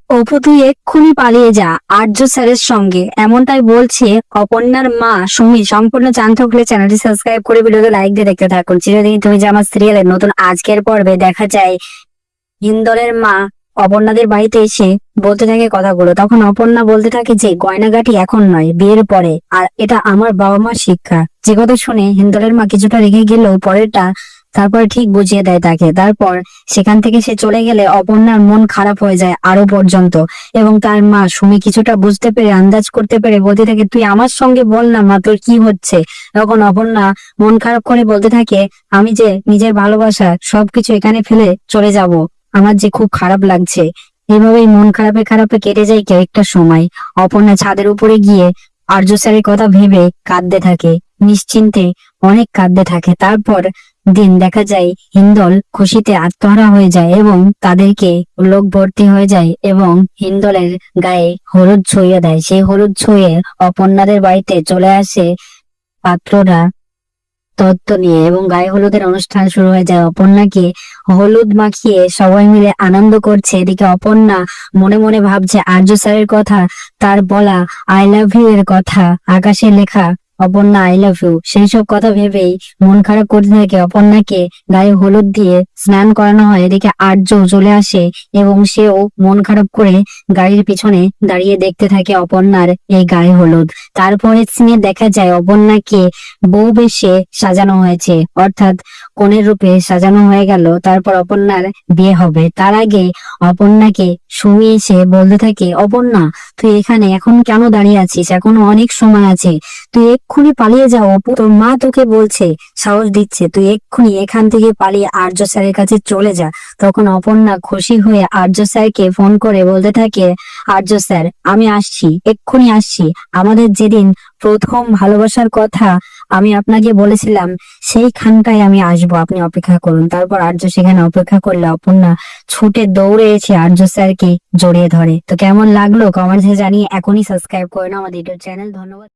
অপু তুই এক্ষুনি পালিয়ে যা আর্য স্যারের সঙ্গে, এমনটাই বলছে অপর্ণার মা সুমি। সম্পূর্ণ জানতে হলে চ্যানেলটি সাবস্ক্রাইব করে ভিডিওতে লাইক দিয়ে দেখতে থাকুন। চিরদিন তুমি যে আমার সিরিয়ালের নতুন আজকের পর্বে দেখা যায় হিন্দলের মা অপর্ণাদের বাড়িতে এসে বলতে থাকে কথাগুলো। তখন অপর্ণা বলতে থাকে যে গয়নাগাটি এখন নয়, বিয়ের পরে, আর এটা আমার বাবা মার শিক্ষা। যে কথা শুনে হিন্দলের মা কিছুটা রেগে গেলেও পরেরটা তারপরে ঠিক বুঝিয়ে দেয় তাকে। তারপর সেখান থেকে সে চলে গেলে অপর্ণার মন খারাপ হয়ে যায় আরো পর্যন্ত। এবং তার মা সুমি কিছুটা বুঝতে পেরে, আন্দাজ করতে পেরে বলতে থাকে তুই আমার সঙ্গে বল না মা, তোর কি হচ্ছে। তখন অপর্ণা মন খারাপ করে বলতে থাকে আমি যে নিজের ভালোবাসা সবকিছু এখানে ফেলে চলে যাব, আমার যে খুব খারাপ লাগছে। এভাবেই মন খারাপে খারাপে কেটে যায় কয়েকটা সময়। অপর্ণা ছাদের উপরে গিয়ে আর্য স্যারের কথা ভেবে কাঁদতে থাকে, নিশ্চিন্তে অনেক কাঁদতে থাকে। তারপর দিন দেখা যায় হিন্দল খুশিতে আত্মহারা হয়ে যায় এবং তাদেরকে লোক ভর্তি হয়ে যায় এবং হিন্দলের গায়ে হলুদ ছুঁয়ে দেয়। সেই হলুদ ছুঁয়ে অপর্ণাদের বাড়িতে চলে আসে পাত্ররা তত্ত্ব নিয়ে এবং গায়ে হলুদের অনুষ্ঠান শুরু হয়ে যায়। অপর্ণাকে হলুদ মাখিয়ে সবাই মিলে আনন্দ করছে। এদিকে অপর্ণা মনে মনে ভাবছে আর্য স্যারের কথা, তার বলা আই লাভ ইউ এর কথা, আকাশে লেখা অপর্ণা আই লাভ ইউ, সেই সব কথা ভেবেই মন খারাপ করতে থাকে। অপর্ণাকে গায়ে হলুদ দিয়ে স্নান করানো হয়। এদিকে আর্য চলে আসে এবং সেও মন খারাপ করে গাড়ির পিছনে দাঁড়িয়ে দেখতে থাকে অপর্ণার এই গায়ে হলুদ। তারপরে সিনে দেখা যায় অপর্ণাকে বউ বেশে সাজানো হয়েছে, অর্থাৎ কনের রূপে সাজানো হয়ে গেল। তারপর অপর্ণার বিয়ে হবে। তার আগে অপর্ণাকে সুমি এসে বলতে থাকে অপর্ণা তুই এখানে এখন কেন দাঁড়িয়ে আছিস, এখনো অনেক সময় আছে, তুই এক্ষুনি পালিয়ে যাও। অপু তোর মা তোকে বলছে, সাহস দিচ্ছে, তুই এক্ষুনি এখান থেকে পালিয়ে আর্য স্যারের কাছে চলে যা। তখন অপর্ণা খুশি হয়ে আর্য স্যারকে ফোন করে বলতে থাকে আর্য স্যার আমি আসছি, এক্ষুনি আসছি। আমাদের যেদিন প্রথম ভালোবাসার কথা আমি আপনাকে বলেছিলাম সেইখানটায় আমি আসবো, আপনি অপেক্ষা করুন। তারপর আর্য সেখানে অপেক্ষা করলে অপর্ণা ছুটে দৌড়ে এসে আর্য স্যারকে জড়িয়ে ধরে। তো কেমন লাগলো কমেন্টসে জানিয়ে এখনই সাবস্ক্রাইব করে নাও আমাদের ইউটিউব চ্যানেল। ধন্যবাদ।